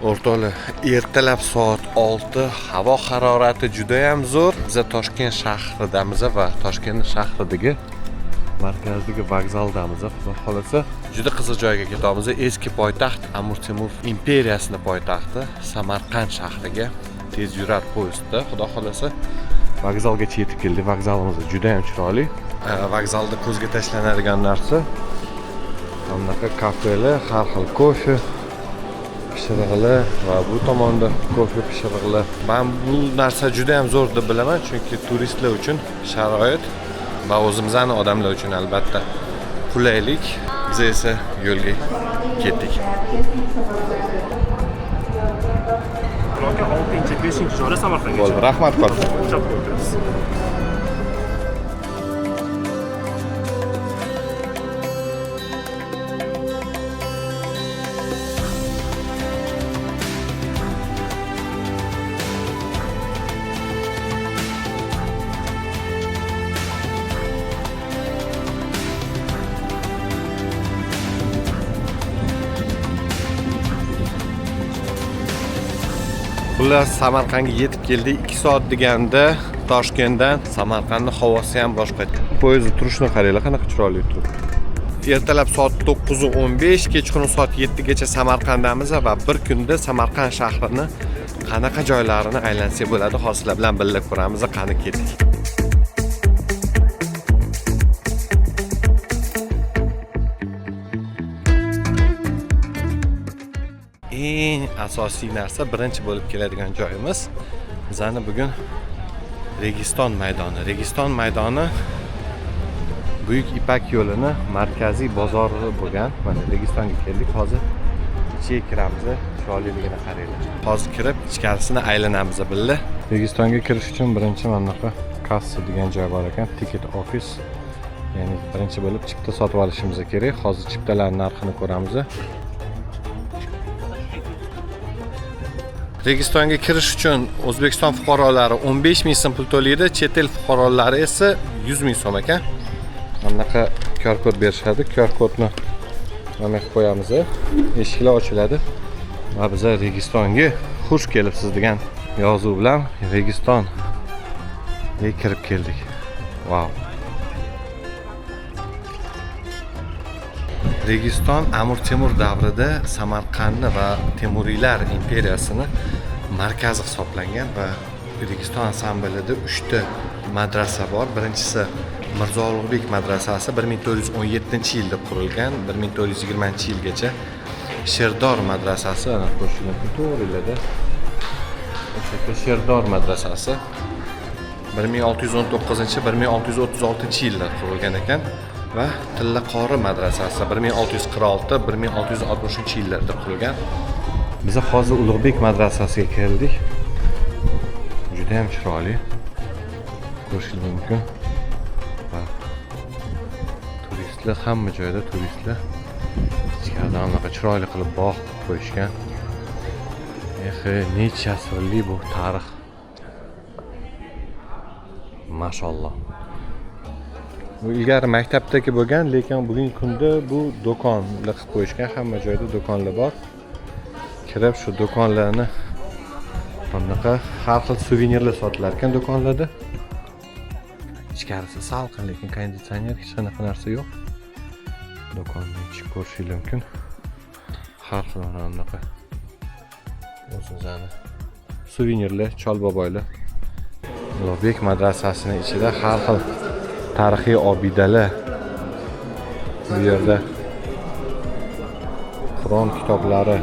O'rtoqlar, ertalab soat 6, havo harorati juda ham zo'r. Biz Toshkent shahridamiz va Toshkent shahridagi markazdagi vokzaldamiz. Xudo xolasa, juda qiziq joyga ketamiz. Eski poytaxt Amir Temur imperiyasining poytaxti Samarqand shahriga tezyurar poyezdda. Xudo xolasa, vokzalgacha yetib keldik. Vokzalimiz juda ham chiroyli. Vokzalda ko'zga tashlanadigan narsa bunaqa kafelar, har xil kofe pishirig'lar va bu tomonda kofe pishirig'lar. Men bu narsa juda ham zo'r deb bilaman, chunki turistlar uchun sharoit va o'zimizning odamlar uchun albatta qulaylik. Biz esa yo'lga ketdik. Ularga 6-5-joyda Samarqandga. Bo'ldi, rahmat katta. Xullas, Samarqandga yetib keldik. 2 soat deganda Toshkentdan Samarqandning havosi ham boshqa. Poyezdning turishini qaranglar, qanaqa chiroyli turibdi. Ertalab soat 9:15, kechqurun soat 7 gacha Samarqanddamiz va bir kunda Samarqand shahrini qanaqa joylarini aylansak bo'ladi, hozirlar bilan birga ko'ramiz. Qani ketdik. Eng asosiy narsa, birinchi bo'lib keladigan joyimiz bizani bugun Registon maydoni. Registon maydoni Buyuk Ipak yo'lini markaziy bozori bo'lgan. Mana Registonga keldik. Hozir ichiga kiramiz. Chiroyliligini qaranglar. Hozir kirib ichkarisini aylanamiz birga. Registonga kirish uchun birinchi mana bunaqa kassa degan joy bor ekan, ticket office. Ya'ni birinchi bo'lib chipta sotib olishimiz kerak. Hozir chiptalarning narxini ko'ramiz. Registonga kirish uchun O'zbekiston fuqarolari 15 ming so'm pul to'laydi, chet el fuqarolari esa 100 ming so'm ekan. Bunaqa QR kod berishadi. QR kodni mana qo'yamiz. Eshiklar ochiladi va biz Registonga xush kelibsiz degan yozuv bilan Registonga kirib keldik. Wow. Registon Amir Temur davrida Samarqandni va Temuriylar imperiyasini markazi hisoblangan va Registon ansamblida 3 ta madrasa bor. Birinchisi Mirzo Ulug'bek madrasasi 1417-yilda qurilgan, 1420-yilgacha. Sherdor madrasasi ana qo'shilib to'g'riladi. O'sha Sherdor madrasasi 1619-1636-yilda qurilgan ekan. Va Tillaqori madrasasi 1646-1660-yillarda qurilgan. Biz hozir Ulug'bek madrasasiga keldik. Juda ham chiroyli. Ko'rishingiz mumkin. Va turistlar hamma joyda turistlar. Ichkarida anaqa chiroyli qilib bog' qo'yishgan. Necha asrli bu tarix. Mashalloh. Bu ilgari maktabdagi bo'lgan, lekin bugungi kunda bu do'konlar qilib qo'yishgan. Hamma joyda do'konlar bor. Kirib shu do'konlarni bunaqa har xil suvenirlar sotilar ekan do'konlarda. Ichkarisi salqin, lekin konditsioner hech qanaqa narsa yo'q. Do'konni ichib ko'rishingiz mumkin. Har xil bunaqa o'zingizlarni suvenirlar, cholboboylar. Ulug'bek madrasasining ichida har xil tarixiy obidalar. Bu yerda Qur'on kitoblari,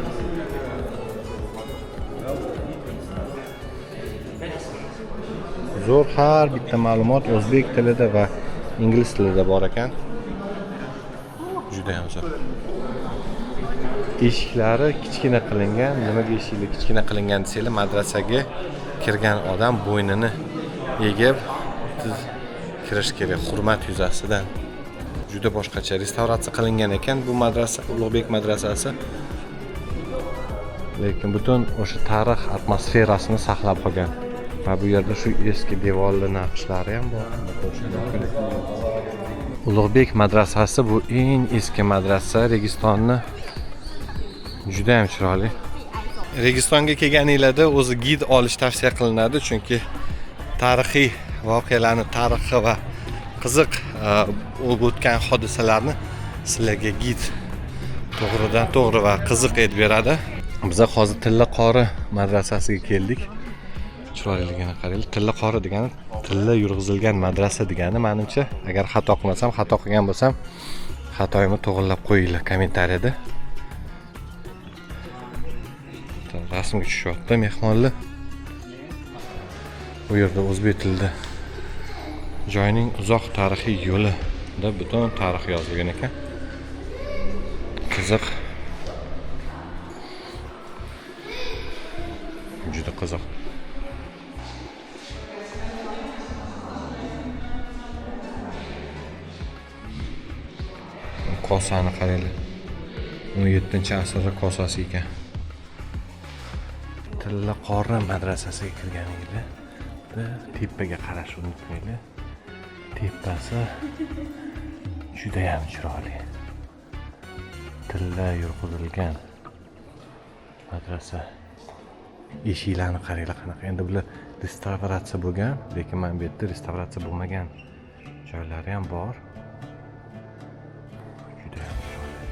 zo'r har bitta ma'lumot o'zbek tilida va ingliz tilida bor ekan. Juda ham zo'r. Eshiklari kichkina qilingan. Nimaga eshiklar kichkina qilingan desanglar, madrasaga kirgan odam bo'ynini egib kirish kerak, hurmat yuzasidan. Juda boshqacha restavratsiya qilingan ekan bu madrasa, Ulug'bek madrasasi. Lekin butun o'sha tarix atmosferasini saqlab qolgan. Va bu yerda shu eski devorlar naqshlari ham bor. Ulug'bek madrasasi bu eng eski madrasa. Registonni juda ham chiroyli. Registonga kelganinglarda o'zi gid olish tavsiya qilinadi, chunki tarixiy voqealarni, tarixi va qiziq o'tgan hodisalarni sizlarga gid to'g'ridan to'g'ri va qiziq aytib beradi. Biz hozir Tilla qori madrasasiga keldik. Chiroyligini qaranglar. Tilla qori degani tilla yurg'izilgan madrasa degani. Menimcha, agar xato qilmasam, xato qilgan bo'lsam, xatoyimni to'g'rilab qo'yinglar kommentariyada. Rasmga tushyapti mehmonlar. Bu yerda o'zbek tilida joyning uzoq tarixiy yo'lida butun tarix yozilgan ekan. Qiziq. Juda qiziq. Kosani qaranglar. 17-asrda kosasi ekan. Tilla qori madrasasiga kirganingizda tepaga qarashni unutmanglar. Tepasi juda ham chiroyli. Tilla yurg'izilgan madrasa. Eshiklarni qaranglar qanaqa. Endi bular restavratsiya bo'lgan, lekin men bu yerda restavratsiya bo'lmagan joylari ham bor. Juda ham chiroyli.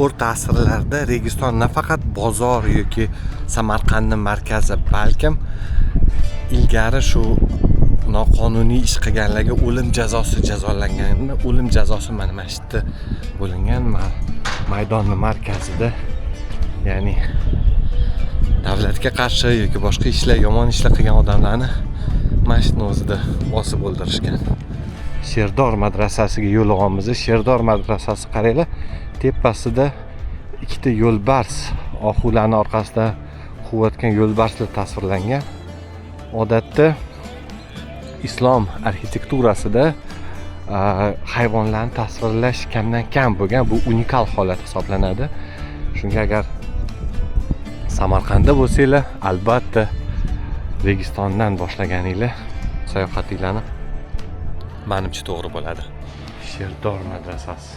O'rta asrlarda Registon nafaqat bozor yoki Samarqandning markazi, balkim ilgari shu noqonuniy ish qilganlarga o'lim jazosi jazolanganini, o'lim jazosi mana shu yerda bo'lingan maydonning markazida, ya'ni davlatga qarshi yoki boshqa ishlar, yomon ishlar qilgan odamlarni mana shu o'zida bosib o'ldirishgan. Sherdor madrasasiga yo'l olamiz. Sherdor madrasasi qaranglar, tepasida ikkita yo'lbars, oxularning orqasida quvvatgan yo'lbarslar tasvirlangan. Odatda islom arxitekturasida hayvonlarni tasvirlash kamdan kam bo'lgan, bu unikal holat hisoblanadi. Shunga agar Samarqandda bo'lsanglar, albatta Registondan boshlaganinglar sayohatinglarni menimcha to'g'ri bo'ladi. Sherdor madrasasi.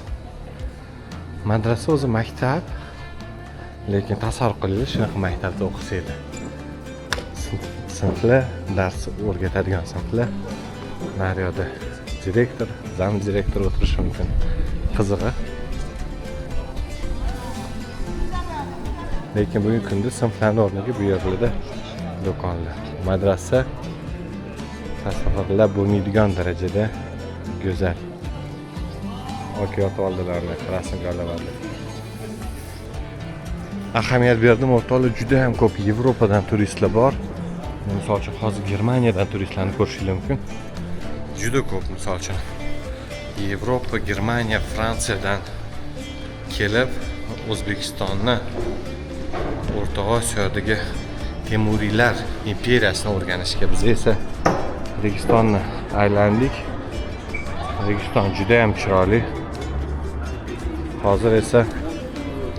Madrasa o'zi maktab, lekin tasavvur qilinglar, shunaqa maktabda o'qisanglar. Sinflar, dars o'rgatadigan sinflar. Naryoda direktor, zam direktor o'tirishi mumkin. Qizig'i. Lekin bugungi kunda sinflarning o'rniga bu yerlarda do'konlar. Madrasa tasavvurlab bo'lmaydigan darajada go'zal. Okiyot oldilarni rasmga oladi. Ahamiyat berdim, o'rtoqlar, juda ham ko'p Yevropadan turistlar bor. Misol uchun hozir Germaniyadan turistlarni ko'rishingiz mumkin. Juda ko'p, misol uchun Yevropa, Germaniya, Fransiyadan kelib O'zbekistonni O'rta Osiyodagi Temuriylar imperiyasini o'rganishga, biz esa Registonni aylandik. Registon juda ham chiroyli. Hozir esa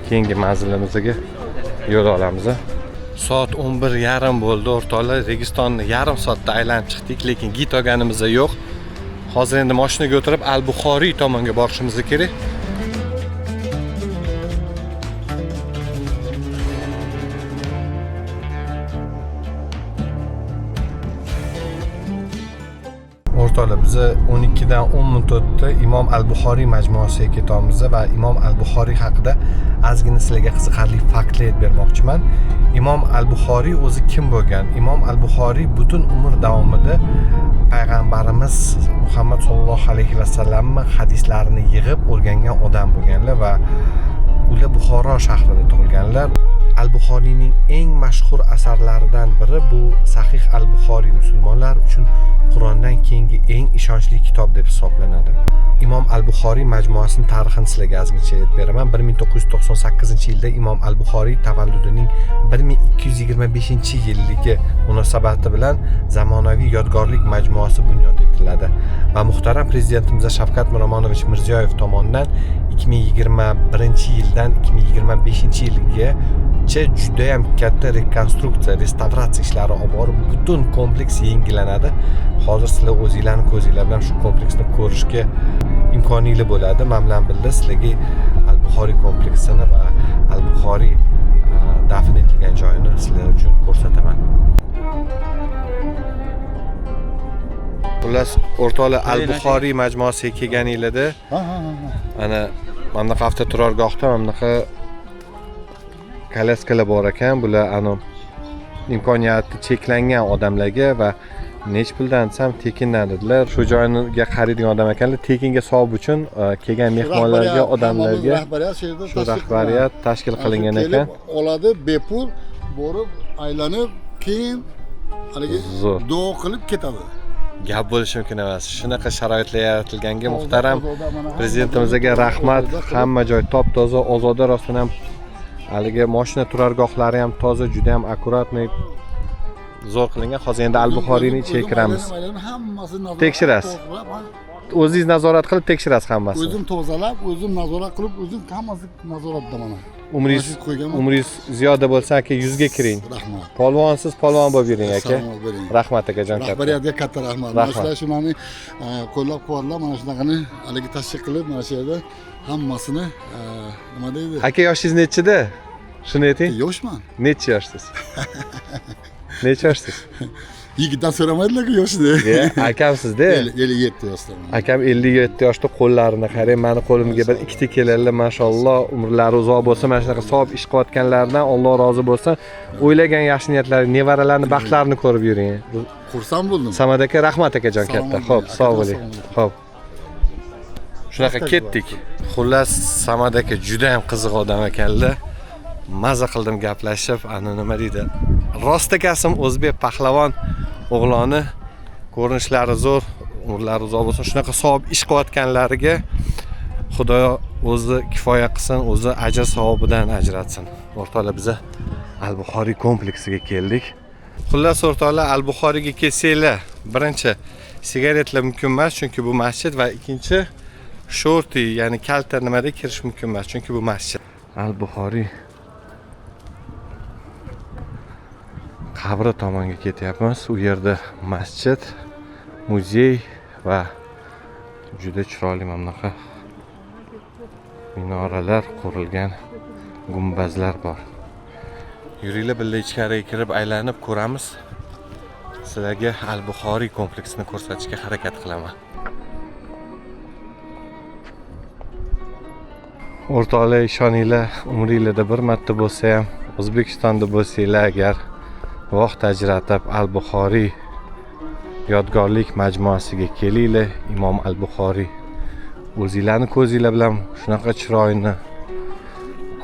keyingi manzilimizga yo'l olamiz. Soat 11:30 bo'ldi o'rtoqlar. Registonni yarim soatda aylanib chiqdik, lekin gid olganimiz yo'q. Hozir endi mashinaga o'tirib Al-Buxoriy tomonga borishimiz kerak. O'rtoqlar, biz 12dan 10 minut o'tdi. Imom Al-Buxoriy majmuasiga ketamiz va Imom Al-Buxoriy haqida ozgina sizlarga qiziqarli faktlar aytib bermoqchiman. Imom Al-Buxoriy o'zi kim bo'lgan? Imom Al-Buxoriy butun umr davomida payg'ambarimiz Muhammad sollallohu alayhi vasallamning hadislarini yig'ib o'rgangan odam bo'lganlar va ular Buxoro shahrida tug'ilganlar. Al-Buxoriyning eng mashhur asarlaridan biri bu Sahih Al-Buxoriy, musulmonlar uchun Qur'ondan keyingi eng ishonchli kitob deb hisoblanadi. Imom Al-Buxoriy majmuasining tarixini sizlarga ozgincha aytib beraman. 1998-yilda Imom Al-Buxoriy tavalludining 1225-yilligi munosabati bilan zamonaviy yodgorlik majmuasi bunyod etiladi va muhtaram prezidentimiz Shavkat Miromonovich Mirziyoyev tomonidan 2021-yildan 2025-yilga juda ham katta rekonstruksiya, restavratsiya ishlari olib borib, butun kompleks yangilanadi. Hozir sizlar o'zingizlarning ko'zingizlar bilan shu kompleksni ko'rishga imkoningiz bo'ladi. Men bilan birga sizlarga Al-Buxoriy kompleksini va Al-Buxoriy Xullas, o'rtoqlar Al-Buxoriy majmuasiga kelganinglarda, Ha. ana mana bu hafta turargohda mana bunaqa kolyaskalar bor ekan. Bular imkoniyati cheklangan odamlarga va nech puldan desam tekindan dedilar. Shu joyga qaraydigan odam ekanlar, tekinga savob uchun kelgan mehmonlarga, odamlarga shu rahbariyat tashkil qilingan ekan. Oladi bepul borib aylanib keyin haligi Zo'r. duo qilib ketadi. Gap bo'lishi mumkin emas. Shunaqa sharoitlar yaratilganga muhtaram prezidentimizga rahmat. Hamma joy top-toza, ozoda, rostdan ham haligi mashina turargohlari ham toza, juda ham akkuratniy zo'r qilingan. Hozir endi Al-Buxoriyni ichiga kiramiz. Hammasini Tekshirasiz. O'zingiz nazorat qilib tekshirasiz hammasini. O'zim tozalab, o'zim nazorat qilib, o'zim hammasi nazoratda mana. Umringiz ziyoda bo'lsa aka 100 ga kiring. Rahmat. Polvonsiz polvon bo'lib yuring aka. Salom bering. Rahmat akajon katta. Rahbariyatga katta rahmat. Mana shular shunani qo'llab-quvvatlab, mana shunaqani haligi tashkil qilib, mana shu yerda hammasini nima deydi? Aka yoshingiz nechida? Shuni ayting. Yoshman. Necha yoshsiz? Necha yoshsiz? Yigitdan so'ramaydilar-ku yoshni. Akamsiz-da. 57 yoshdaman. Akam 57 yoshda, qo'llarini qarang, meni qo'limga bir ikkita keladilar, mashalloh, umrlari uzoq bo'lsa, mana shunaqa savob ish qilayotganlardan Alloh rozi bo'lsin. O'ylagan yaxshi niyatlari, nevaralarni baxtlarini ko'rib yuring. Xursand bo'ldim. Samad aka, rahmat akajon katta. Xo'p, sog' bo'ling. Xo'p. Shunaqa ketdik. Xullas, Samad aka juda ham qiziq odam ekanlar. Maza qildim gaplashib, nima deydi? Rostakasim o'zbek pahlavon o'g'loni, ko'rinishlari zo'r, umrlari uzoq bo'lsin. Shunaqa savob ish qilayotganlariga Xudo o'zi kifoya qilsin, o'zi ajr savobidan ajratsin. O'rtoqlar, biz Al-Buxoriy kompleksiga keldik. Xullas o'rtoqlar, Al-Buxoriyga kelsanglar, birinchi sigaretlar mumkin emas, chunki bu masjid, va ikkinchi shorti, ya'ni kalta nimada kirish mumkin emas, chunki bu masjid. Al-Buxoriy qabri tomonga ketyapmiz. U yerda masjid, muzey va juda chiroyli mamlaqa minoralar qurilgan gumbazlar bor. Yuringlar, birga ichkariga kirib aylanib ko'ramiz. Sizlarga Al-Buxoriy kompleksini ko'rsatishga harakat qilaman. O'rtoqlar, ishoninglar, umringlarda bir marta bo'lsa ham O'zbekistonda bo'lsanglar agar vaqt ajratib Al-Buxoriy yodgorlik majmuasiga kelinglar. Imom Al-Buxoriy o'zinglarni ko'zinglar bilan shunaqa chiroyini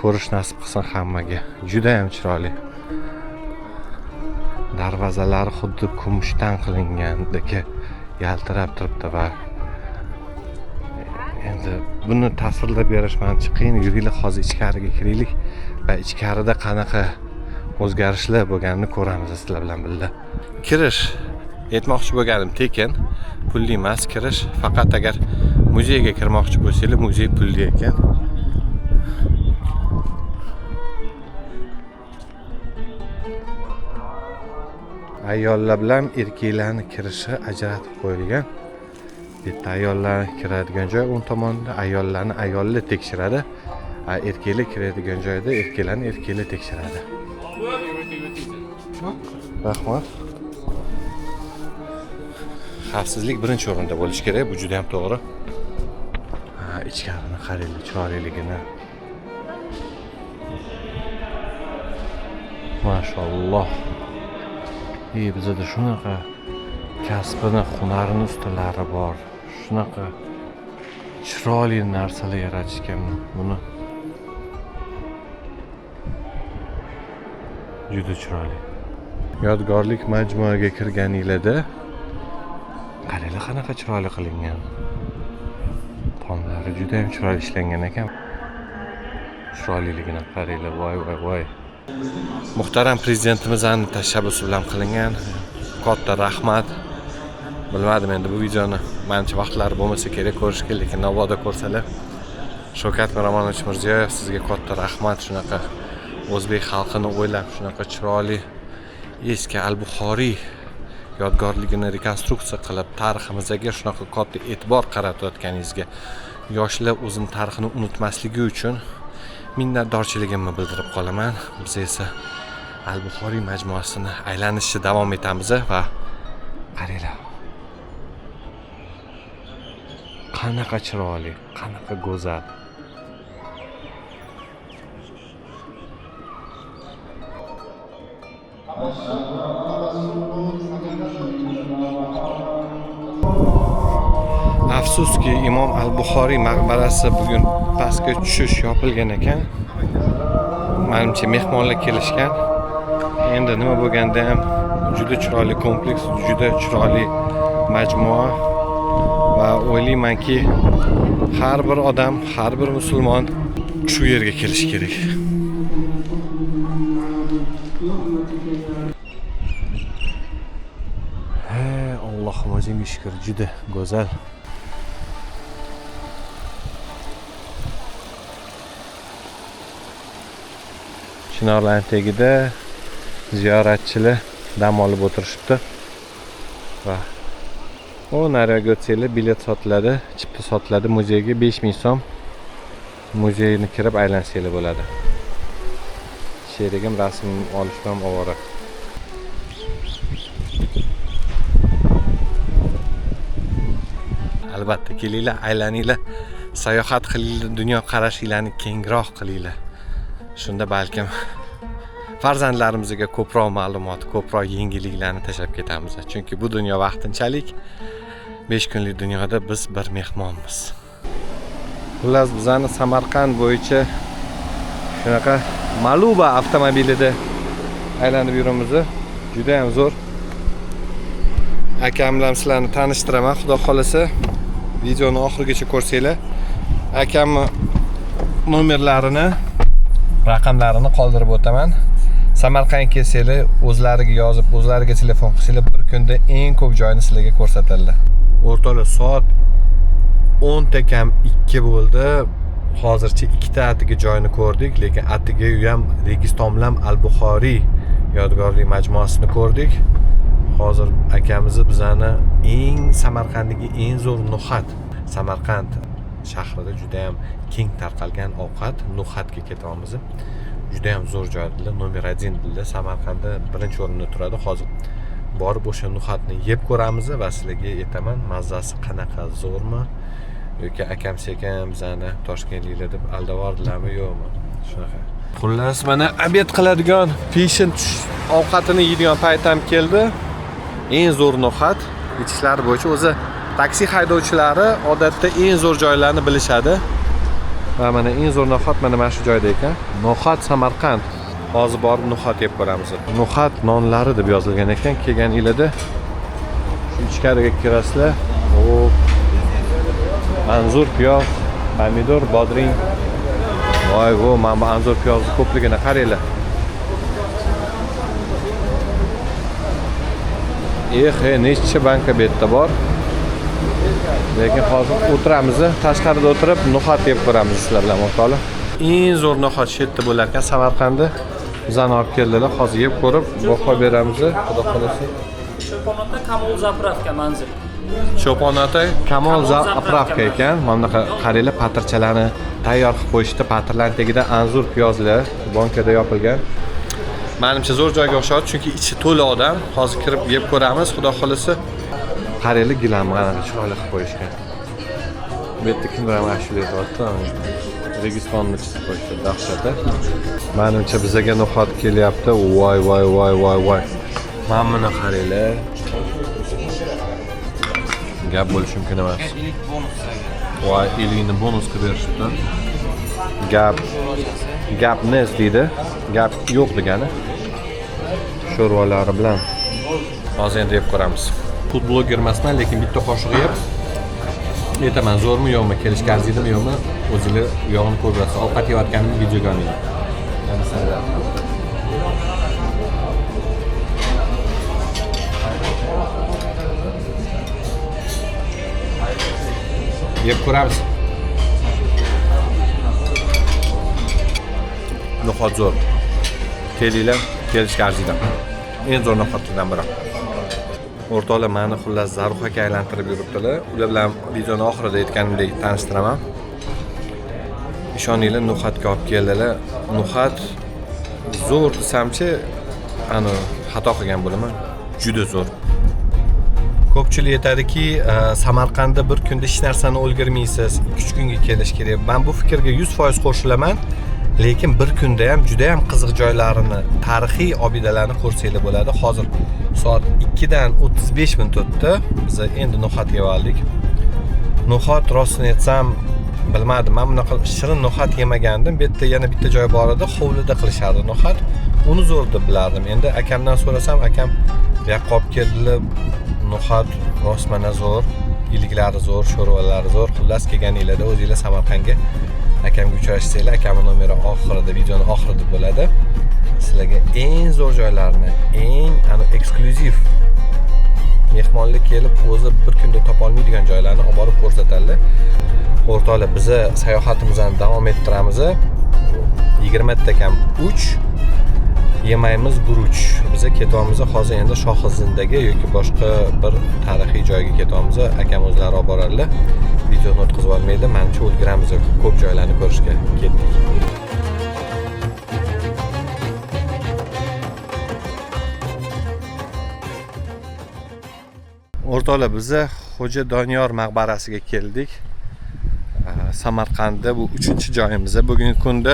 ko'rish nasib qilsin hammaga. Juda ham chiroyli. Darvozalari xuddi kumushdan qilingandek yaltirab turibdi va endi buni tasvirlab berish menimcha qiyin. Yuringlar, hozir ichkariga kiraylik va ichkarida qanaqa o'zgarishlar bo'lganini ko'ramiz sizlar bilan birga. Kirish, aytmoqchi bo'lganim, tekin, pulli emas kirish. Faqat agar muzeyga kirmoqchi bo'lsanglar, muzey pulli ekan. Ayollar bilan erkaklarni kirishi ajratib qo'yilgan. Bitta ayollar kiradigan joy o'ng tomonda, ayollarni ayollar tekshiradi. Erkaklar kiradigan joyda erkaklarni erkaklar tekshiradi. Rahmat. Xavfsizlik birinchi o'rinda bo'lishi kerak, bu juda ham to'g'ri. Ichkarini qaranglar, chiroyliligini. Mashalloh. Bizda shunaqa kasbini, hunarini ustalari bor. Shunaqa chiroyli narsalar yaratishgan buni. Juda chiroyli. Yodgorlik majmuaga kirganinglarda qaranglar qanaqa chiroyli qilingan. Tomlari juda ham chiroyli ishlangan ekan. Chiroyliligini qaranglar, voy. Muhtaram prezidentimizning tashabbusi bilan qilingan. Katta rahmat. Bilmadim endi bu videoni menimcha vaqtlari bo'lmasa kerak ko'rishga, lekin navoda ko'rsalar. Shavkat Miromonovich Mirziyoyev, sizga katta rahmat. Shunaqa o'zbek xalqini o'ylab, shunaqa chiroyli eski Al-Buxoriy yodgorligini rekonstruksiya qilib, tariximizga shunaqa katta e'tibor qaratayotganingizga, yoshlar o'zining tarixini unutmasligi uchun minnatdorchiligimni bildirib qolaman. Biz esa Al-Buxoriy majmuasini aylanishda davom etamiz va qaranglar. Qanaqa chiroyli, qanaqa go'zal. Afsuski Imom al-Buxoriy maqbarasi bugun pastga tushish yopilgan ekan. Menimcha mehmonlar kelishgan. Endi nima bo'lganda ham juda chiroyli kompleks, juda chiroyli majmua va o'ylaymanki har bir odam, har bir musulmon shu yerga kelishi kerak. Allohim o'zingga shukr, juda go'zal. Chinorlar tagida ziyoratchilar dam olib o'tirishibdi. Va nariyoqqa o'tsanglar bilet sotiladi, chipta sotiladi muzeyga 5000 so'm. Muzeyni kirib aylansanglar bo'ladi. Sherigim rasm olishdan ovora. Albatta kelinglar, aylaninglar, sayohat qilinglar, dunyo qarashinglarni kengroq qilinglar. Shunda balkim farzandlarimizga ko'proq ma'lumot, ko'proq yengilliklarni tashlab ketamiz. Chunki bu dunyo vaqtinchalik, 5 kunlik dunyoda biz bir mehmonmiz. Xullas bizani Samarqand bo'yicha shunaqa Maluba avtomobilida aylanib yuramiz. Juda ham zo'r. Akam bilan sizlarni tanishtiraman, xudo xolasa. Videoni oxirigacha ko'rsanglar. Akamni nomerlarini, raqamlarini qoldirib o'taman. Samarqandga kelsanglar, o'zlariga yozib, o'zlariga telefon qilsanglar, bir kunda eng ko'p joyni sizlarga ko'rsatadilar. O'rtoqlar, soat 10 ta kam 2 bo'ldi. Hozircha 2 ta atiga joyni ko'rdik, lekin atiga ham Registon bilan Al-Buxoriy yodgorlik majmuasini ko'rdik. Hozir akamiz bizani eng Samarqanddagi eng zo'r no'xat. Samarqand shahrida juda ham keng tarqalgan ovqat no'xatga ketyapmiz. Juda ham zo'r joylar, nomer 1 dilda Samarqandda birinchi o'rinda turadi. Hozir borib o'sha no'xatni yeb ko'ramiz va sizlarga aytaman, mazasi qanaqa, zo'rmi yoki akam sekin bizani Toshkentliklar deb aldavordilarmi yo'qmi? Shunaqa. Xullas, mana obed qiladigan, peshin ovqatini yeydigan payt ham keldi. Eng zo'r no'xat ichishlar bo'yicha o'zi taksi haydovchilari odatda eng zo'r joylarni bilishadi. Va mana eng zo'r no'xat mana shu joyda ekan. No'xat Samarqand. Hozir borib no'xat yeb ko'ramiz. No'xat nonlari deb yozilgan ekan. Kelgan yilida shu ichkariga kirasizlar. Anzur, piyoz, pomidor, bodring. Voy, mana anzur piyozni ko'pligini qaranglar. Nechta banka betda bor. Lekin hozir o'tiramiz, tashqarida o'tirib no'xat yeb ko'ramiz sizlar bilan o'rtoqlar. Eng zo'r no'xat shu yerda bo'lar ekan Samarqandda. Bizani olib keldilar, hozir yeb ko'rib baho beramiz, xudo xolasa. Cho'ponota Kamol Zapravka manzil. Cho'ponota Kamol Zapravka ekan. Mana bunaqa qaranglar, patirchalarni tayyor qilib qo'yishdi. Patirlar tagida anzur piyozlar bankada yopilgan. Menimcha zo'r joyga o'xshaydi, chunki ichi to'la odam. Hozir kirib yeb ko'ramiz, xudo xolasa. Qaranglar, gilamni qanaqa chiroyli qilib qo'yishgan. Bu yerda kimdir ham ashula aytyapti. Registonni chizib qo'yishdi, dahshat. Menimcha bizga no'xat kelyapti. Voy. Mana buni qaranglar. Gap bo'lishi mumkin emas. Voy, 50 ni bonus qilib berishibdi. Gap nes deydi. Gap yo'q degani. Sho'rvalari bilan hozir endi yeb ko'ramiz. Food blogger emasman, lekin bitta qoshiq yeb aytaman, zo'rmi yo'qmi, kelishga arziydimi yo'qmi, o'zinglar yog'ini ko'rasiz. Ovqat yeyotganimni videoga oling. Yeb ko'ramiz. No'xat zo'r. Kelinglar, kelishga arziydi. Eng zo'r no'xatlardan biri. O'rtoqlar, meni xullas Zaruxaga aylantirib yuribdilar. Ular bilan videoni oxirida aytganimdek tanishtiraman. Ishoninglar, no'xatga olib keldilar. No'xat zo'r desamchi, xato qilgan bo'laman. Juda zo'r. Ko'pchilik aytadiki, Samarqandda bir kunda hech narsani o'ldirmaysiz, 2-3 kunga kelish kerak. Men bu fikrga 100% qo'shilaman. Lekin bir kunda ham juda ham qiziq joylarini, tarixiy obidalarni ko'rsanglar bo'ladi. Hozir soat 2 dan 35 minut o'tdi. Biz endi no'xat yeb oldik. No'xat rostini aytsam, bilmadim. Men bunaqa shirin no'xat yemagandim. Bu yerda yana bitta joy bor edi, hovlida qilishardi no'xat. Uni zo'r deb bilardim. Endi akamdan so'rasam, akam yoqqa olib keldilar. No'xat rostmana zo'r, iliklari zo'r, sho'rvalari zo'r. Xullas kelganinglarda o'zingizlar Samarqandga akamga uchrashsanglar, akamning nomeri oxirida, videoning oxirida bo'ladi. Sizlarga eng zo'r joylarni, eng eksklyuziv mehmonlik kelib o'zi bir kunda topa olmaydigan joylarni olib borib ko'rsatadilar. O'rtoqlar, biz sayohatimizni davom ettiramiz. 20 ta kam 3 yemaymiz guruch. Biz ketyapmiz hozir endi Shohizindagi yoki boshqa bir tarixiy joyga ketyapmiz. Akam o'zlari olib boradilar. Videoni o'tkazib olmaydi. Menimcha o'ldiramiz, ko'p joylarni ko'rishga ketdik. O'rtoqlar, biz Xo'ja Doniyor maqbarasiga keldik. Samarqandda bu 3-joyimiz bugungi kunda.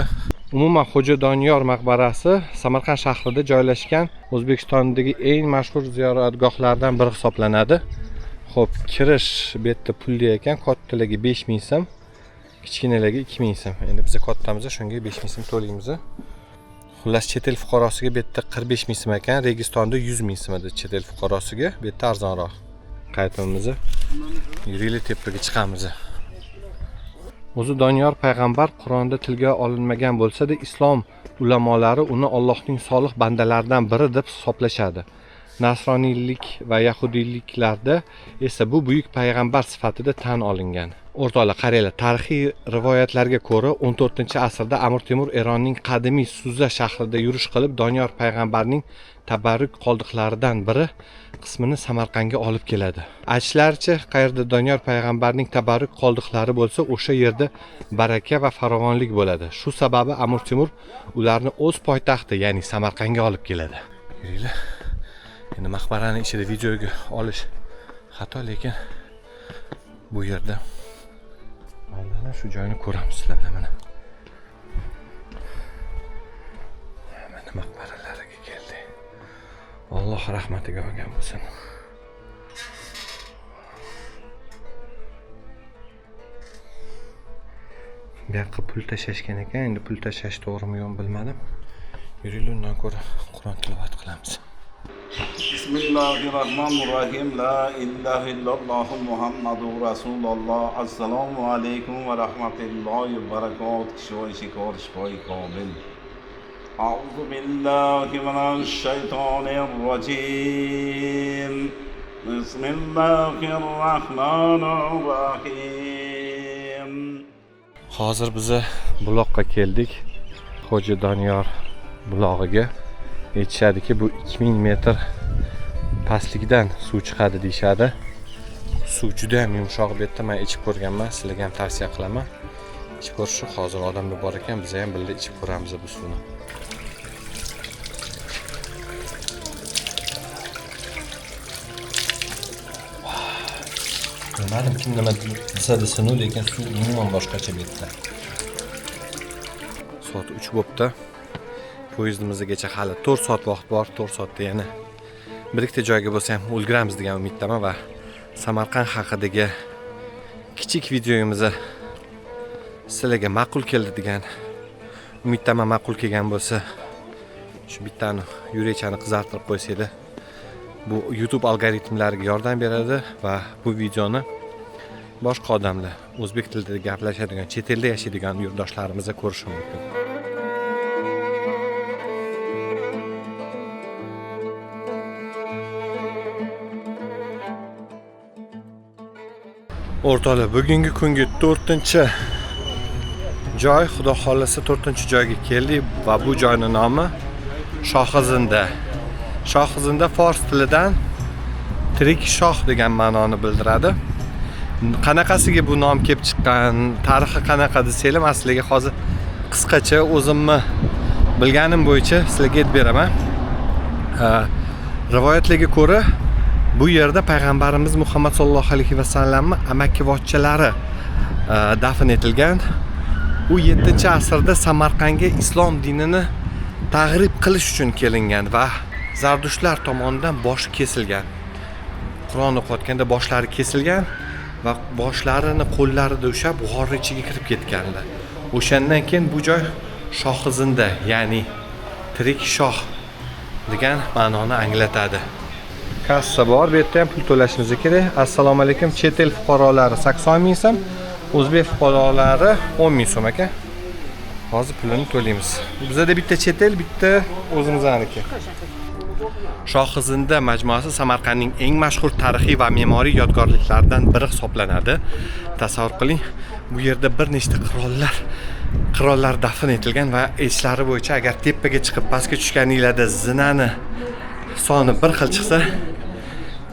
Umuman Xo'ja Doniyor maqbarasi Samarqand shahrida joylashgan O'zbekistondagi eng mashhur ziyoratgohlardan biri hisoblanadi. Xo'p, kirish bu yerda pulli ekan, kattalarga 5000 so'm, kichkinalarga 2000 so'm. Endi biz kattamiz, shunga 5000 so'm to'laymiz. Xullas, chet el fuqarosiga bu yerda 45000 so'm ekan, Registonda 100.000 so'm edi chet el fuqarosiga. Bu yerda arzonroq. Qaytamiz. Yuraylik, tepaga chiqamiz. O'zi Doniyor payg'ambar Qur'onda tilga olinmagan bo'lsa-da, islom ulamolari uni Allohning solih bandalaridan biri deb hisoblashadi. Nasroniylik va yahudiyliklarda esa bu buyuk payg'ambar sifatida tan olingan. O'rtoqlar, qaranglar, tarixiy rivoyatlarga ko'ra 14-asrda Amir Temur Eronning qadimiy Suza shahrida yurish qilib, Doniyor payg'ambarning tabarruk qoldiqlaridan biri qismini Samarqandga olib keladi. Aytishlaricha, qayerda Doniyor payg'ambarning tabarruk qoldiqlari bo'lsa, o'sha yerda baraka va farovonlik bo'ladi. Shu sababi Amir Temur ularni o'z poytaxti, ya'ni Samarqandga olib keladi. Yuringlar. Endi maqbarani ichida videoga olish xato, lekin bu yerda mana shu joyni ko'ramiz sizlar bilan. Mana maqbaralariga keldik. Alloh rahmatiga olgan bo'lsin. Bu yoqqa pul tashashgan ekan, endi pul tashash to'g'rimi yo'qmi bilmadim. Yuringlar, undan ko'ra Qur'on tilovat qilamiz. Bismillahirrahmanirrahim. La ilaha illalloh Muhammadur Rasululloh. Assalomu alaykum va rahmatullohi va barakatuh. Shoy shikor shoy komil. A'udhu billahi minash shaytonir rojim. Bismillahirrahmanirrahim. Hozir biz buloqqa keldik. Xo'ja Doniyor bulog'iga. Aytishadiki, bu 2000 metr pastlikdan suv chiqadi deyshadi. Suv juda ham yumshoq, bu yerda men ichib ko'rganman, sizlarga ham tavsiya qilaman. Ichib ko'rishni, hozir odamlar bor ekan, biz ham birga ichib ko'ramiz bu suvni. Bilmadim kim nima desa-desanu, lekin suv umuman boshqacha bu yerda. Soat 3 bo'pti. Poyezdimizgacha hali 4 soat vaqt bor. 4 soatda yana bir ikkita joyga bo'lsa ham ulguramiz degan umiddaman va Samarqand haqidagi kichik videomizni sizlarga ma'qul keldi degan umiddaman. Ma'qul kelgan bo'lsa, shu bittani yurakchani qizartirib qo'ysanglar, bu YouTube algoritmlariga yordam beradi va bu videoni boshqa odamlar, o'zbek tilida gaplashadigan, chet elda yashaydigan yurtdoshlarimizga ko'rishi mumkin. O'rtoqlar, bugungi kungi 4-joy, xudo xolasa 4-joyga keldik va bu joyning nomi Shohizinda. Shohizinda fors tilidan tirik shoh degan ma'noni bildiradi. Qanaqasiga bu nom kelib chiqqan, tarixi qanaqa desanglar, men sizlarga hozir qisqacha o'zimni bilganim bo'yicha sizlarga aytib beraman. Rivoyatlarga ko'ra, Bu yerda payg'ambarimiz Muhammad sallallohu alayhi vasallamni amakivachchalari dafn etilgan. U 7-asrda Samarqandga islom dinini tag'rib qilish uchun kelingan va Zardushlar tomonidan boshi kesilgan. Qur'on o'qiyotganda boshlari kesilgan va boshlarini qo'llarida ushlab g'or ichiga kirib ketganlar. O'shandan keyin bu joy Shohizinda, ya'ni tirik shoh degan ma'noni anglatadi. Kassa bor, bu yerda ham pul to'lashimiz kerak. Assalomu alaykum. Chet el fuqarolari 80 ming so'm, o'zbek fuqarolari 10 ming so'm aka. Hozir pulini to'laymiz. Bizda bitta chet el, bitta o'zimizaniki. Shohizinda majmuasi Samarqandning eng mashhur tarixiy va me'moriy yodgorliklaridan biri hisoblanadi. Tasavvur qiling, bu yerda bir nechta qirollar dafn etilgan va eshlari bo'yicha agar tepaga chiqib pastga tushganinglarda zinani soni bir xil chiqsa,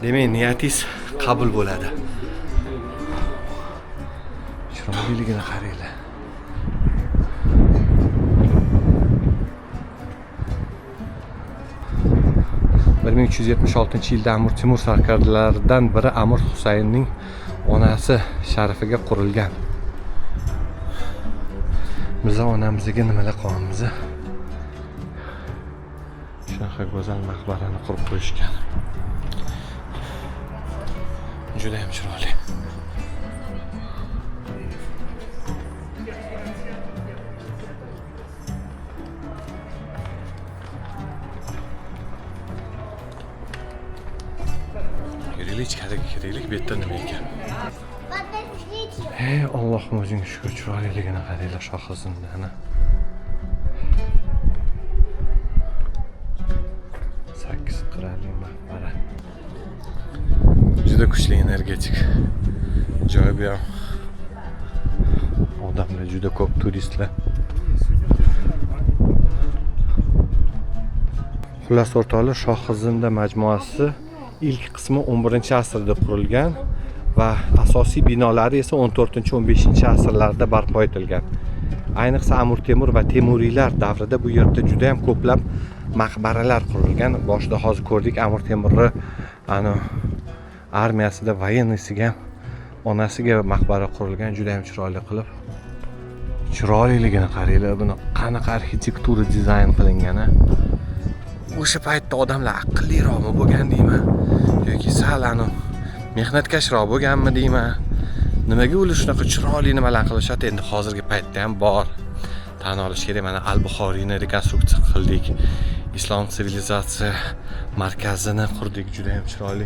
demak niyatingiz qabul bo'ladi. Chiroyligini qaranglar. Bir 1376-yilda Amir Temur sarkarlaridan biri Amir Husaynning onasi sharifiga qurilgan. Biz onamizga nimalar qilamiz? Shunaqa go'zal maqbarani qurib qo'yishgan. Juda ham chiroyli. Ichkariga kiraylik, bu yerda nima ekan? Ey Allohim, o'zingga shukr, chiroyligini qaranglar Shohizindani. 8 qirrali maqbara. Juda kuchli, energetik joy bu ham. Odamlar juda ko'p, turistlar. Xullas o'rtoqlar, Shohizinda majmuasi ilk qismi 11-asrda qurilgan va asosiy binolari esa 14-15-asrlarda barpo etilgan. Ayniqsa Amir Temur va Temuriylar davrida bu yerda juda ham ko'plab maqbaralar qurilgan. Boshida hozir ko'rdik, Amir Temurning armiyasida voyennisiga, onasiga maqbara qurilgan, juda ham chiroyli qilib. Chiroyligini qaranglar, buni qanaqa arxitektura dizayn qilingani. O'sha paytda odamlar aqlliroqmi bo'lgan deyman yoki sal mehnatkashroq bo'lganmi deyman. Nimaga ular shunaqa chiroyli nimalar qilishyapti? Endi hozirgi paytda ham bor. Tan olish kerak, mana Al-Buxoriyni rekonstruksiya qildik. Islom sivilizatsiya markazini qurdik, juda ham chiroyli.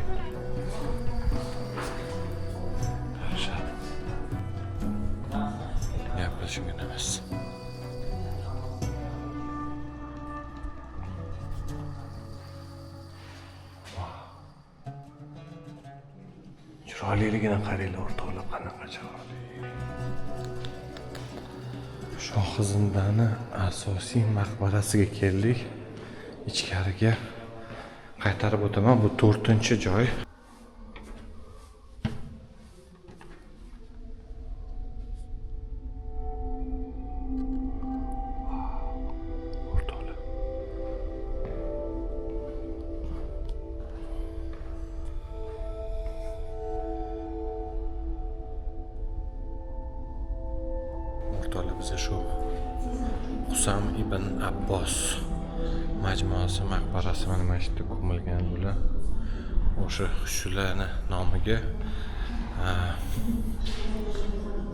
Gapirishga emas. Chiroyligini qaranglar o'rtoqlar, qanaqa chiroyli. Shohizindani asosiy maqbarasiga keldik. Ichkariga qaytarib o'taman. Bu 4-joy. Bize shu Husam ibn Abbos majmuasi maqbarasi mana shu yerda ko'milgan bular. O'sha shularning nomiga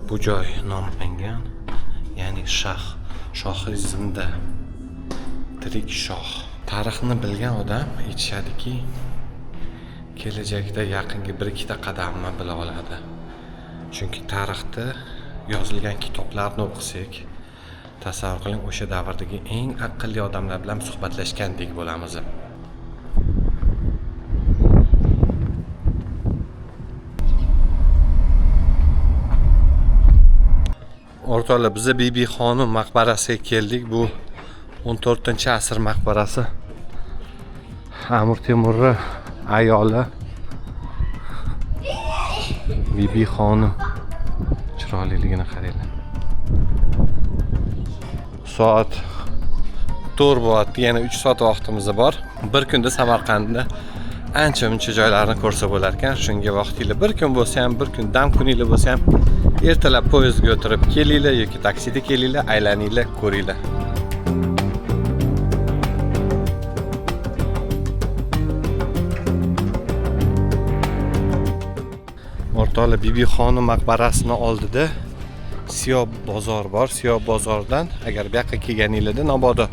bu joy nomlangan. Ya'ni Shohizinda, tirik shoh. Tarixni bilgan odam aytishadiki, kelajakda yaqingi 1-2 qadamni bila oladi. Chunki tarixda yozilgan kitoblarni o'qisak, tasavvur qiling, o'sha davrdagi eng aqlli odamlar bilan suhbatlashgandek bo'lamiz. O'rtoqlar, biz Bibi xonim maqbarasiga keldik. Bu 14-asr maqbarasi. Amir Temurning ayoli Bibi xonim. Chiroyligini qaranglar. Soat 4 bo'lyapti, yana 3 soat vaqtimiz bor. Bir kunda Samarqandni ancha muncha joylarni ko'rsa bo'lar ekan. Shunga vaqtinglar bir kun bo'lsa ham, bir kun dam kuninglar bo'lsa ham, ertalab poyezdga o'tirib kelinglar yoki taksida kelinglar, aylaninglar, ko'ringlar. O'rtoqlar, Bibixonim maqbarasini oldida Siyob bozor bor. Siyob bozordan agar bu yoqqa kelganinglarda mabodo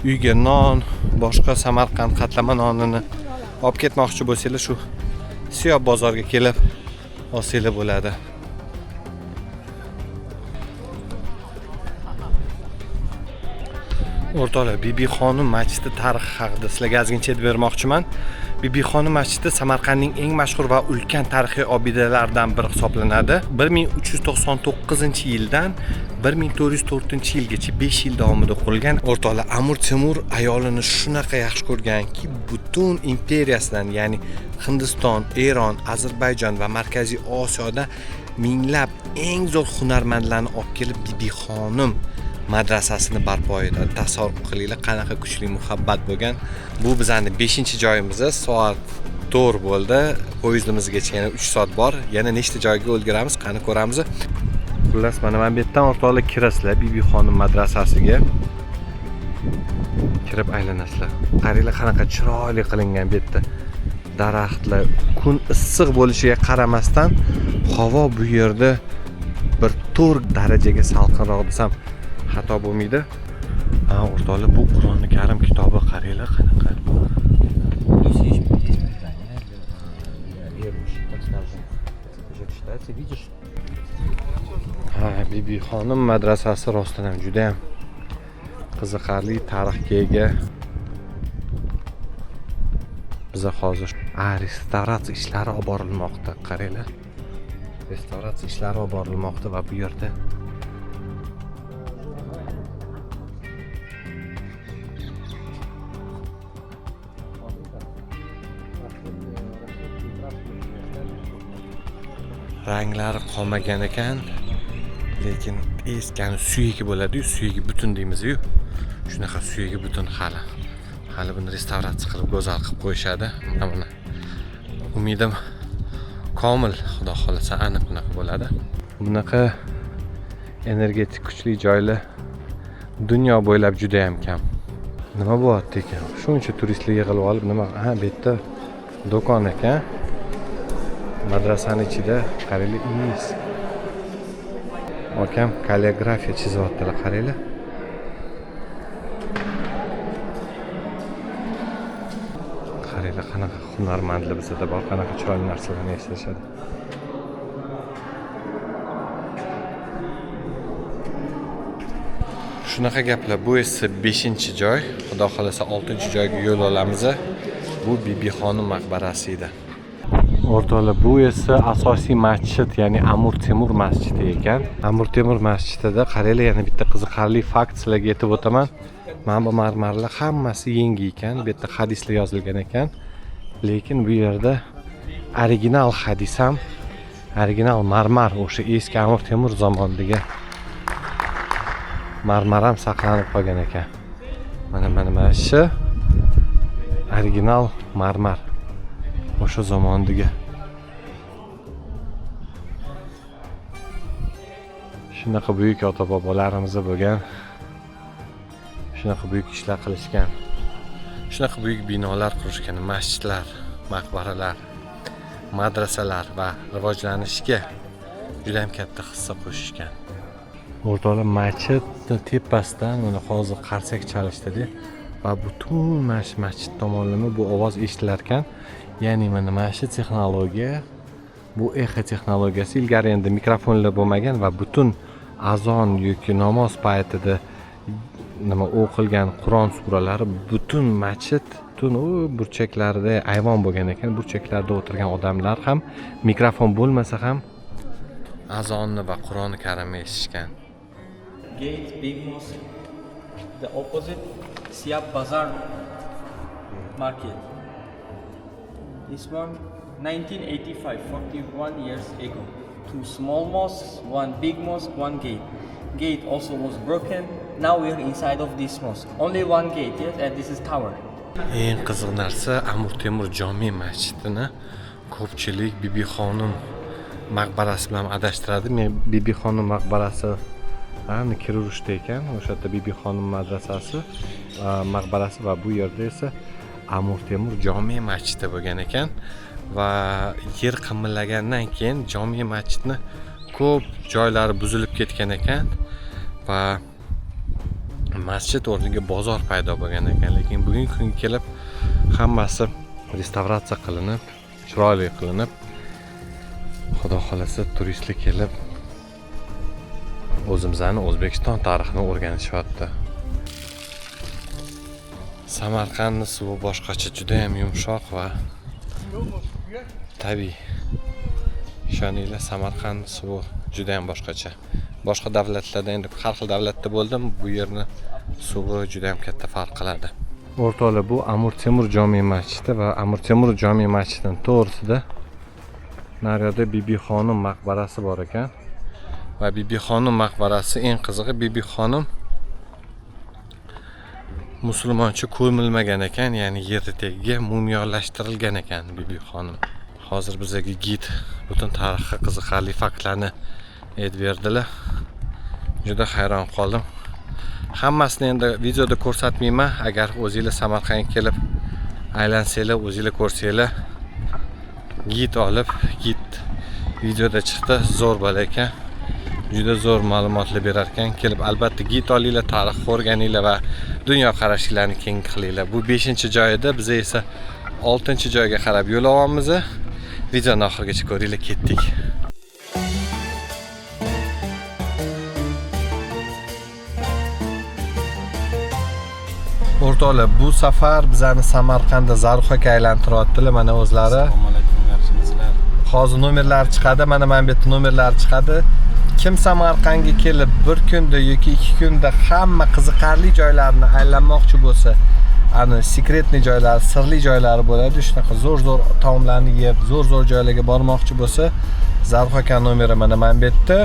uyga non, boshqa Samarqand qatlama nonini olib ketmoqchi bo'lsanglar, shu Siyob bozorga kelib olsanglar bo'ladi. O'rtoqlar, Bibixonim masjidi tarixi haqida sizlarga ozgincha aytib bermoqchiman. Bibixonim masjidi Samarqandning eng mashhur va ulkan tarixiy obidalardan biri hisoblanadi. 1399-yildan 1404-yilgacha 5 yil davomida qurilgan. O'rtoqlar, Amir Temur ayolini shunaqa yaxshi ko'rganki, butun imperiyasidan, ya'ni Hindiston, Eron, Ozarbayjon va Markaziy Osiyoda minglab eng zo'r hunarmandlarni olib kelib Bibixonim madrasasini barpo etadi. Tasavvur qilinglar, qanaqa kuchli muhabbat bo'lgan. Bu bizning 5-joyimiz. Soat 4 bo'ldi. Poyezdimizgacha yana 3 soat bor. Yana nechta joyga o'ldiramiz, qani ko'ramiz. Xullas, mana bu yerdan o'rtoqlar kirasizlar Bibixonim madrasasiga. Kirib aylanasizlar. Qaranglar, qanaqa chiroyli qilingan bu yerda. Daraxtlar, kun issiq bo'lishiga qaramasdan havo bu yerda bir 4 darajaga salqinroq desam xato bo'lmaydi. O'rtoqlar, bu Qur'oni Karim kitobi qaranglar qanaqa. Bibixonim madrasasi rostdan ham juda ham qiziqarli tarixga ega. Biza hozir restavratsiya ishlari olib borilmoqda. Qaranglar. Restavratsiya ishlari olib borilmoqda va bu yerda ranglari qolmagan ekan, lekin eskani suyagi bo'ladi-yu, suyagi butun deymiz-yu. Shunaqa suyagi butun hali buni restavratsiya qilib go'zal qilib qo'yishadi. Mana umidim komil, xudo xolasa aniq bunaqa bo'ladi. Bunaqa energetik kuchli joylar dunyo bo'ylab juda ham kam. Nima bo'lyapti ekan? Shuncha turistlar yig'ilib olib, nima? Bu yerda do'kon ekan. Madrasani ichida qaranglar, inis. Akam kalligrafiya chizyaptilar, qaranglar. Qaranglar, qanaqa hunarmandlar bizda bor, qanaqa chiroyli narsalarni yasashadi. Shunaqa gaplar. Bu esa 5-joy. Xudo xolasa 6-joyga yo'l olamiz. Bu Bibixonim maqbarasi edi. O'rtoqlar, bu esa asosiy masjid, ya'ni Amir Temur masjidi ekan. Amir Temur masjidida qaranglar, yana bitta qiziqarli fakt sizlarga aytib o'taman. Mana bu marmarlar hammasi yangi ekan. Bu yerda hadislar yozilgan ekan. Lekin bu yerda original hadis ham, original marmar, o'sha eski Amir Temur zamonidagi marmar ham saqlanib qolgan ekan. Mana shu original marmar. O'sha zamondagi. Shunaqa buyuk ota-bobolarimiz bo'lgan. Shunaqa buyuk ishlar qilishgan. Shunaqa buyuk binolar qurishgan, masjidlar, maqbaralar, madrasalar va rivojlanishiga juda ham katta hissa qo'shishgan. O'rtoqlar, masjidni tepasidan mana hozir qarsak chalishdi va butun masjid tomonlama bu ovoz eshitilar ekan. Ya'ni mana shu texnologiya, bu exa texnologiyasi. Ilgari endi mikrofonlar bo'lmagan va butun azon yoki namoz paytida nima o'qilgan Qur'on suralari butun masjid, butun u burchaklarida ayvon bo'lgan ekan. Burchaklarda o'tirgan odamlar ham mikrofon bo'lmasa ham azonni va Qur'oni Karimni eshitishgan. Gate, big mosque. The opposite, Siab Bazaar market. This one, 1985, 41 years ago. 2 small mosques, 1 big mosque, 1 gate. Gate also was broken. Now we are inside of this mosque. Only 1 gate, yes, and this is tower. Eng qiziq narsa Amir Temur jome masjidini ko'pchilik Bibi Xonim maqbarasi bilan adashtiradi. Men Bibi Xonim maqbarasi Kirurishda ekan, o'sha yerda Bibi Xonim madrasasi, maqbarasi va bu yerda esa Amir Temur jome masjidi bo'lgan ekan va yer qimirlagandan keyin jome masjidni ko'p joylari buzilib ketgan ekan va masjid o'rniga bozor paydo bo'lgan ekan, lekin bugungi kunga kelib hammasi restavratsiya qilinib, chiroyli qilinib, xudo xolasa turistlar kelib o'zimizning O'zbekiston tarixini o'rganishyapti. Samarqandning suvi boshqacha, juda ham yumshoq va tabiiy. Ishoninglar, Samarqand suvi juda ham boshqacha. Boshqa davlatlarda endi har xil davlatda bo'ldim, bu yerni suvi juda ham katta farq qiladi. O'rtoqlar, bu Amir Temur jome masjidi va Amir Temur jome masjidining to'g'risida naryoqda Bibi Xonim maqbarasi bor ekan. Va Bibi Xonim maqbarasi eng qizig'i, Bibi Xonim musulmoncha ko'milmagan ekan, ya'ni yer tagiga mumiyolashtirilgan ekan Bibi Xonim. Hozir bizga gid butun tarixga qiziqarli faktlarni aytib berdilar. Juda hayron qoldim. Hammasini endi videoda ko'rsatmayman. Agar o'zingizlar Samarqandga kelib aylansanglar, o'zingizlar ko'rsanglar, gid olib, gid videoda chiqdi, zo'r bo'lar ekan. Juda zo'r ma'lumotlar berar ekan. Kelib albatta gid olinglar, tarix o'rganinglar va dunyo qarashinglarni keng qilinglar. Bu 5-joy edi, biz esa 6-joyga qarab yo'l olyapmiz. Videoni oxirigacha ko'ringlar, ketdik. O'rtoqlar, bu safar bizani Samarqandda Zarxoga aylantiryaptilar, mana o'zlari. Assalomu alaykum, yaxshimisizlar? Hozir nomerlari chiqadi, mana bu yerda nomerlari chiqadi. Kim Samarqandga kelib bir kunda yoki 2 kunda hamma qiziqarli joylarni aylanmoqchi bo'lsa, ana sekretli joylar, sirli joylari bo'ladi. Shunaqa zo'r-zo'r taomlarni yeb, zo'r-zo'r joylarga bormoqchi bo'lsa, Zarxoga nomeri mana bu yerda.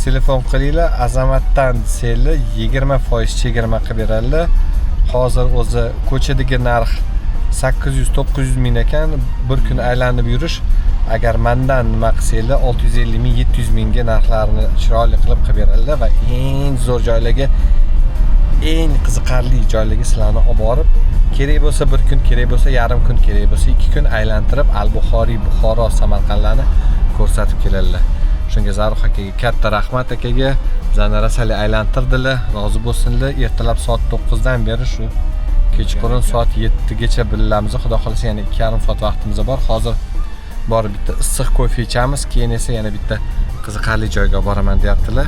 Telefon qilinglar, azamatdan desanglar 20% chegirma qilib beradilar. Hozir o'zi ko'chadagi narx 800-900 ming ekan, bir kun aylanib yurish. Agar mendan nima qilsanglar 650 ming, 700 mingga narxlarini chiroyli qilib beradilar va eng zo'r joylarga, eng qiziqarli joylarga sizlarni olib borib, kerak bo'lsa bir kun, kerak bo'lsa yarim kun, kerak bo'lsa 2 kun aylantirib Al-Buxoriy, Buxoro, Samarqandlarni ko'rsatib keladilar. Shunga Zarux akaga katta rahmat akaga. Bizani rasali aylantirdilar, rozi bo'lsinlar. Ertalab soat 9 dan beri shu kechqurun soat 7 gacha bilamiz. Xudo xolasa yana 2,5 soat vaqtimiz bor. Hozir borib bitta issiq kofe ichamiz, keyin esa yana bitta qiziqarli joyga boraman deyaptilar.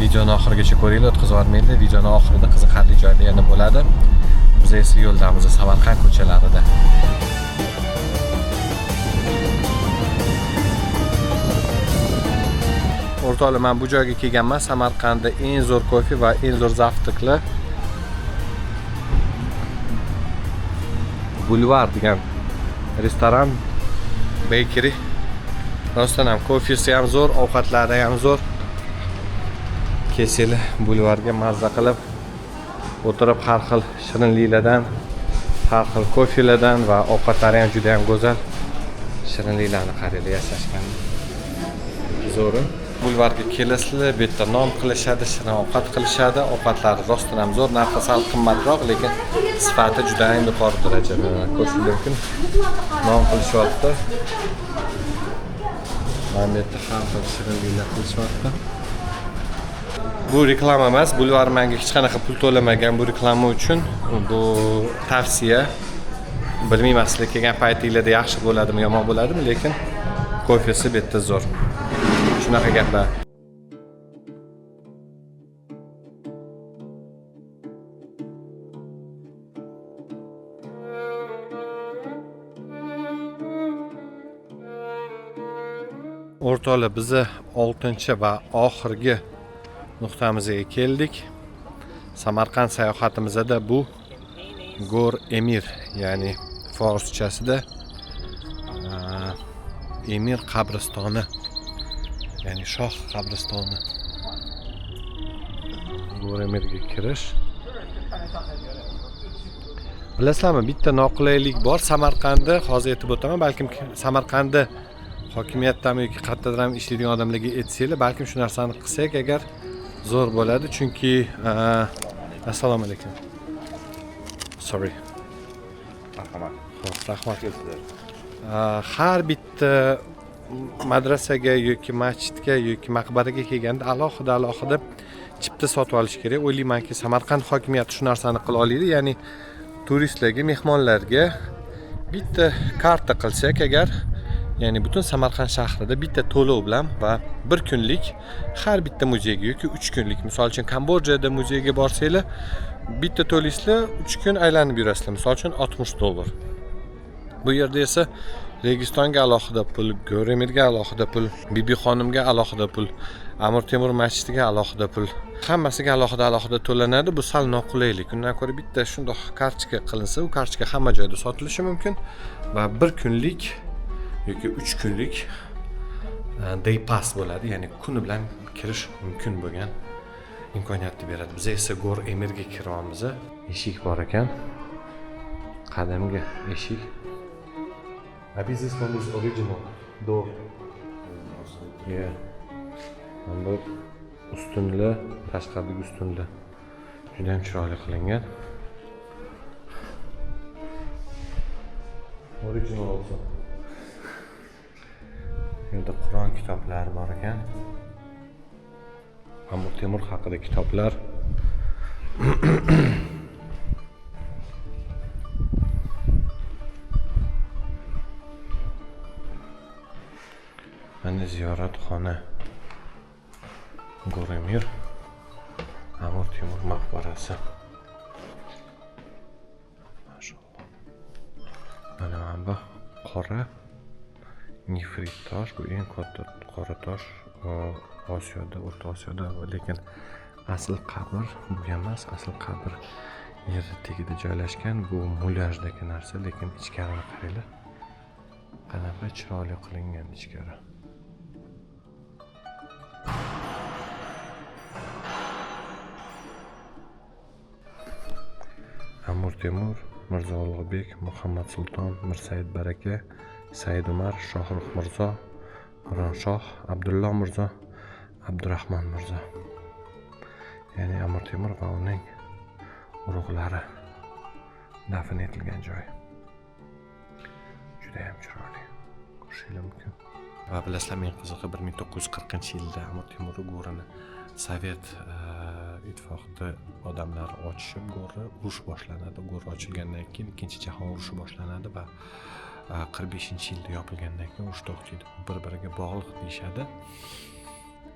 Videoni oxirigacha ko'ringlar, o'tkazib yubormanglar. Videoning oxirida qiziqarli joylar yana bo'ladi. Biz esa yo'ldamiz Samarqand ko'chalarida. O'rtoqlar, men bu joyga kelganman. Samarqandda eng zo'r kofe va eng zo'r zavtliklar Bulvar degan restoran, bakery. Rostdan ham kofesi ham zo'r, ovqatlari ham zo'r. Kelsanglar Bulvarga mazza qilib o'tirib har xil shirinliklardan, har xil kofelardan va ovqatlari ham juda ham go'zal. Shirinliklarni qaranglar, yasashgan. Zo'r. Bulvarga kelasizlar, bu yerda non qilishadi, shirin ovqat qilishadi. Ovqatlari rostdan ham zo'r, narxi sal qimmatroq, lekin sifati juda ham yuqori darajada. Ko'rish mumkin. Non qilishyapti. Mana bu yerda har xil shirinliklar qilishyapti. Bu reklama emas, Bulvar menga hech qanaqa pul to'lamagan bu reklama uchun. Bu tavsiya. Bilmayman, sizlar kelgan paytingizda yaxshi bo'ladimi, yomon bo'ladimi, lekin kofesi bu yerda zo'r. Shunaqa gaplar. O'rtoqlar, biz 6 va oxirgi nuqtamizga keldik. Samarqand sayohatimizda bu Go'r Emir, ya'ni forschasida Emir qabristoni, ya'ni shoh qabristoni. Go'r Emirga kirish. Bilasizlarmi, bitta noqulaylik bor Samarqandda, hozir aytib o'taman, balkim Samarqandda hokimiyatdami yoki qayerdadir ham ishlaydigan odamlarga aytsanglar, balkim shu narsani qilsak agar zo'r bo'ladi, chunki assalomu alaykum. Sorry. Rahmat. Har bitta madrasaga yoki masjidga yoki maqbaraga kelganda alohida chipta sotib olish kerak. O'ylaymanki, Samarqand hokimiyati shu narsani qila oladi, ya'ni turistlarga, mehmonlarga bitta karta qilsak agar, ya'ni butun Samarqand shahrida bitta to'lov bilan va bir kunlik har bitta muzeyga yoki 3 kunlik, misol uchun Kambodjada muzeyga borsanglar, bitta to'laysizlar, 3 kun aylanib yurasizlar, misol uchun $60. Bu yerda esa Registonga alohida pul, Go'remirga alohida pul, Bibixonimga alohida pul, Amir Temur masjidiga alohida pul, hammasiga alohida to'lanadi. Bu sal noqulaylik. Undan ko'ra bitta shundoq kartochka qilinsa, u kartochka hamma joyda sotilishi mumkin va bir kunlik yoki 3 kunlik day pass bo'ladi, ya'ni kuni bilan kirish mumkin bo'lgan imkoniyatni beradi. Biz esa Go'remirga kiryapmiz. Eshik bor ekan. Qadimgi eshik. This one is original door. Yeah. Bu ustunli, tashqaridagi ustunli. Juda ham chiroyli qilingan. Original also. Yerda Qur'on kitoblari bor ekan. Amir Temur haqida kitoblar. Mana ziyoratxona. Go'remir Amir Temur maqbarasi. Mashalloh. Mana bu qora nefrit tosh, bu eng katta qora tosh Osiyoda, O'rta Osiyoda, lekin asl qabr bu emas, asl qabr yer tagida joylashgan. Bu mulyajdagi narsa, lekin ichkarini qaranglar. Qanaqa chiroyli qilingan ichkari. Amir Temur, Mirzo Ulug'bek, Muhammad Sulton, Mir Said Baraka, Said Umar, Shohrux Mirzo, Mironshoh, Abdulloh Mirzo, Abdurahmon Mirzo. Ya'ni Amir Temur va uning urug'lari dafn etilgan joy. Juda ham chiroyli. Ko'rishingiz mumkin. Va bilasizlar, men qizig'i 1940-yilda Amir Temur Go'rini Sovet ittifoqida odamlar ochishib, Go'ri urush boshlanadi. Go'ri ochilgandan keyin Ikkinchi jahon urushi boshlanadi va 45-yilda yopilgandan keyin urush to'xtaydi. Bir-biriga bog'liq deyshadi.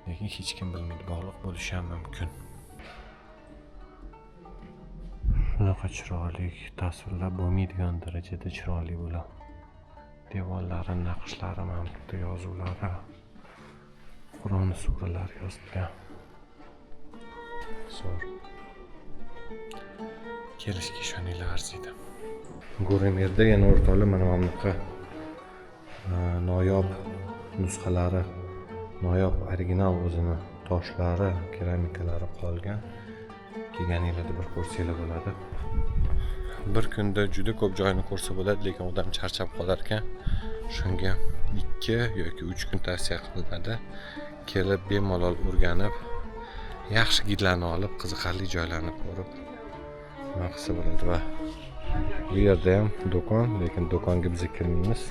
Lekin hech kim bilmaydi, bog'liq bo'lishi ham mumkin. Shunaqa chiroyli tasvirlar bo'lmaydigan darajada chiroyli bo'ladi. Devorlari, naqshlari, mamlakatda yozuvlari, Qur'on suralari yozilgan. Zo'r. Kelishga ishoninglar arziydi. Go'remirda yana o'rtoqlar mana bunaqa noyob nusxalari, noyob original o'zini toshlari, keramikalari qolgan. Kelganinglarda bir ko'rsanglar bo'ladi. Bir kunda juda ko'p joyni ko'rsa bo'ladi, lekin odam charchab qolar ekan. Shunga 2 yoki 3 kun tavsiya qilinadi. Kelib bemalol o'rganib, yaxshi gidlarni olib, qiziqarli joylarni ko'rib nima qilsa bo'ladi. Va bu yerda ham do'kon, lekin do'konga biz kirmaymiz.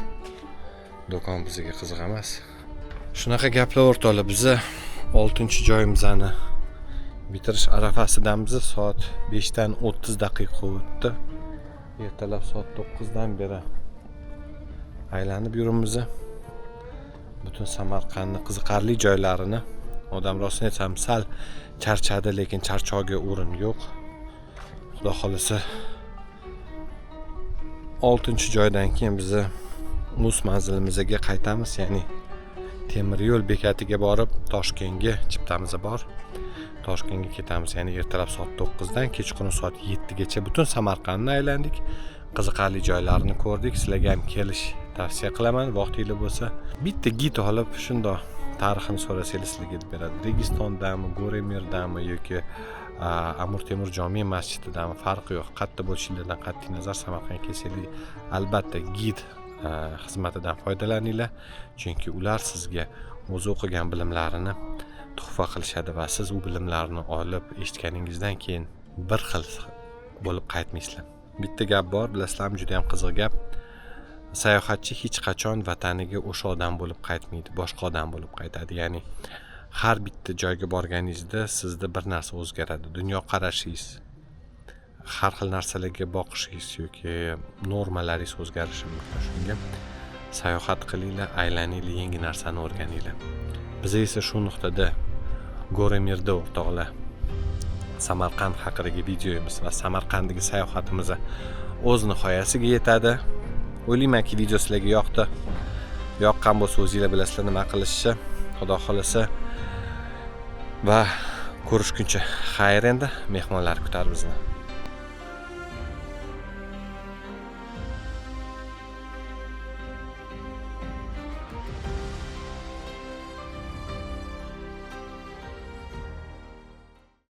Do'kon bizga qiziq emas. Shunaqa gaplar o'rtoqlar, biz 6-joyimizni bitirish arafasidamiz. Soat 5dan 30 daqiqa o'tdi. Ertalab soat 9dan beri aylanib yuribmiz. Butun Samarqandning qiziqarli joylarini. Odam rostini aytsam sal charchadi, lekin charchoqga o'rin yo'q. Xudo xolisa 6-joydan keyin biz o'z manzilimizga qaytamiz, ya'ni temir yo'l bekatiga borib Toshkentga chiptamiz bor. Toshkentga ketamiz, ya'ni ertalab soat 9dan kechqurun soat 7gacha butun Samarqandni aylandik. Qiziqarli joylarni ko'rdik. Sizlarga ham kelish tavsiya qilaman, vaqtingiz bo'lsa. Bitta gid olib shundoq tarixini so'rasangiz sizlarga beradi. Registondami, Go'remirdami yoki Amir Temur jome masjididan farqi yo'q. Qayerda bo'lishingidan qat'iy nazar Samarqandga kelsanglar, albatta gid xizmatidan foydalaninglar, chunki ular sizga o'zi o'qigan bilimlarini tuhfa qilishadi va siz u bilimlarni olib eshitganingizdan keyin bir xil bo'lib qaytmaysizlar. Bitta gap bor, bilasizlarmi, juda ham qiziq gap. Sayohatchi hech qachon vataniga o'sha odam bo'lib qaytmaydi, boshqa odam bo'lib qaytadi. Ya'ni har bitta joyga borganingizda sizda bir narsa o'zgaradi. Dunyo qarashingiz, har xil narsalarga boqishingiz yoki normalaringiz o'zgarishi mumkin. Shunga sayohat qilinglar, aylaninglar, yangi narsani o'rganinglar. Biz esa shu nuqtada Go'remirda o'rtoqlar Samarqand haqidagi videomiz va Samarqanddagi sayohatimiz o'z nihoyasiga yetadi. O'ylaymanki video sizlarga yoqdi. Yoqqan bo'lsa o'zingizlar bilasizlar nima qilishni. Xudo xolasa va ko'rishguncha xayr, endi mehmonlar kutar bizni.